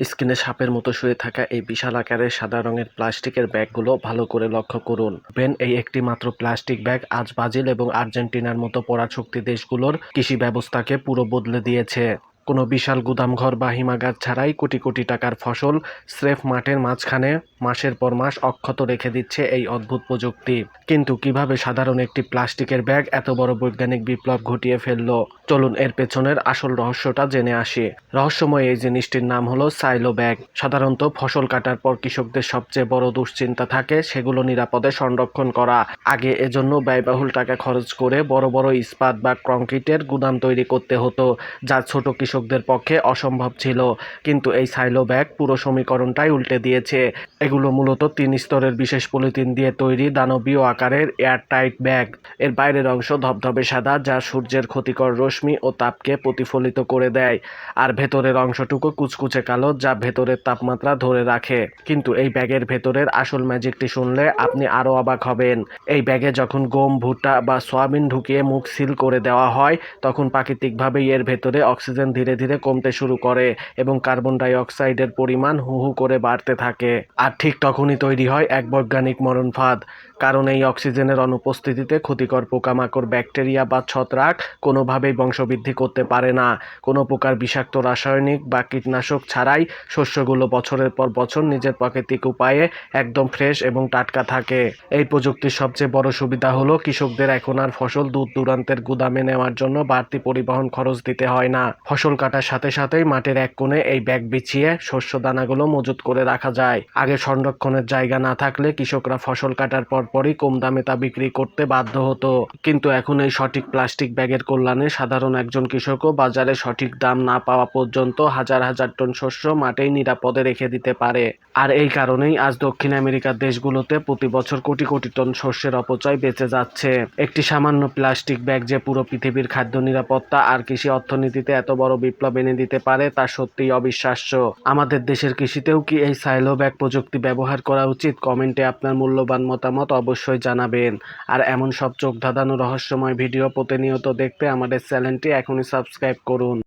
স্ক্রিনে সাপের মতো শুয়ে থাকা এই বিশাল আকারের সাদা রঙের প্লাস্টিকের ব্যাগগুলো ভালো করে লক্ষ্য করুন। এই একটি মাত্র প্লাস্টিক ব্যাগ আজ ব্রাজিল এবং আর্জেন্টিনার মতো পরাশক্তি দেশগুলোর কৃষি ব্যবস্থাকে পুরো বদলে দিয়েছে। কোনো বিশাল গুদামঘর বা হিমাগার ছাড়াই কোটি কোটি টাকার ফসল স্রেফ মাঠের মাঝখানে মাসের পর মাস অক্ষত রেখে দিচ্ছে এই অদ্ভুত প্রযুক্তি। কিন্তু কিভাবে সাধারণ একটি প্লাস্টিকের ব্যাগ এত বড় বৈজ্ঞানিক বিপ্লব ঘটিয়ে ফেললো, চলুন এর পেছনের আসল রহস্যটা জেনে আসি। রহস্যময় এই জিনিসটির নাম হলো সাইলো ব্যাগ। সাধারণত ফসল কাটার পর কৃষকদের সবচেয়ে বড় দুশ্চিন্তা থাকে সেগুলো নিরাপদে সংরক্ষণ করা। আগে এজন্য ব্যয়বহুল টাকা খরচ করে বড় বড় ইস্পাত বা কংক্রিটের গুদাম তৈরি করতে হতো, যা ছোট কৃষকদের পক্ষে অসম্ভব ছিল। কিন্তু এই সাইলো ব্যাগ পুরো সমীকরণটাই উল্টে দিয়েছে। এগুলো মূলত 3 স্তরের বিশেষ পলিথিন দিয়ে তৈরি দানবীয় আকারের এয়ারটাইট ব্যাগ। এর বাইরের অংশ ধবধবে সাদা, যা সূর্যের ক্ষতিকর রশ্মি ও তাপকে প্রতিফলিত করে দেয়, আর ভেতরের অংশটুকু কুচকুচে কালো, যা ভেতরের তাপমাত্রা ধরে রাখে। কিন্তু এই ব্যাগের ভেতরের আসল ম্যাজিকটি শুনলে আপনি আরও অবাক হবেন। এই ব্যাগে যখন গম, ভুট্টা বা সয়াবিন ঢুকিয়ে মুখ সিল করে দেওয়া হয়, তখন প্রাকৃতিকভাবেই এর ভেতরে অক্সিজেন ধীরে ধীরে কমতে শুরু করে এবং কার্বন ডাই অক্সাইডের পরিমাণ হু হু করে বাড়তে থাকে। আর ঠিক তখনই তৈরি হয় এক বৈজ্ঞানিক মরণ ফাঁদ। কারণ এই অক্সিজেনের অনুপস্থিতিতে ক্ষতিকর পোকামাকড়, ব্যাকটেরিয়া বা ছত্রাক কোনোভাবেই বংশবৃদ্ধি করতে পারে না। কোনো প্রকার বিষাক্ত রাসায়নিক বা কীটনাশক ছাড়াই শস্যগুলো বছরের পর বছর নিজের প্রাকৃতিক উপায়ে একদম ফ্রেশ এবং টাটকা থাকে। এই প্রযুক্তির সবচেয়ে বড় সুবিধা হলো কৃষকদের এখন আর ফসল দূর দূরান্তের গুদামে নেওয়ার জন্য বাড়তি পরিবহন খরচ দিতে হয় না। ফসল কাটার সাথে সাথেই মাঠের এক কোণে এই ব্যাগ বিছিয়ে শস্য দানাগুলো মজুত করে রাখা যায়। আগে সংরক্ষণের জায়গা না থাকলে কৃষকরা ফসল কাটার পরপরই কম দামে তা বিক্রি করতে বাধ্য হতো। কিন্তু এখন এই সঠিক প্লাস্টিক ব্যাগের কল্যাণে সাধারণ একজন কৃষকও বাজারে সঠিক দাম না পাওয়া পর্যন্ত হাজার হাজার টন শস্য মাঠেই নিরাপদে রেখে দিতে পারে। আর এই কারণেই আজ দক্ষিণ আমেরিকার দেশগুলোতে প্রতি বছর কোটি কোটি টন শস্যের অপচয় বেঁচে যাচ্ছে। একটি সামান্য প্লাস্টিক ব্যাগ যে পুরো পৃথিবীর খাদ্য নিরাপত্তা আর কৃষি অর্থনীতিতে এত বড় বিপ্লব এনে দিতে পারে, তা সত্যিই অবিশ্বাস্য। আমাদের দেশের কৃষিতেও কি এই সাইলো ব্যাগ প্রযুক্তি ব্যবহার করা উচিত? কমেন্টে আপনার মূল্যবান মতামত অবশ্যই জানাবেন। আর এমন সব চোখ ধাঁধানো রহস্যময় ভিডিও প্রতিনিয়ত দেখতে আমাদের চ্যানেলটি এখনই সাবস্ক্রাইব করুন।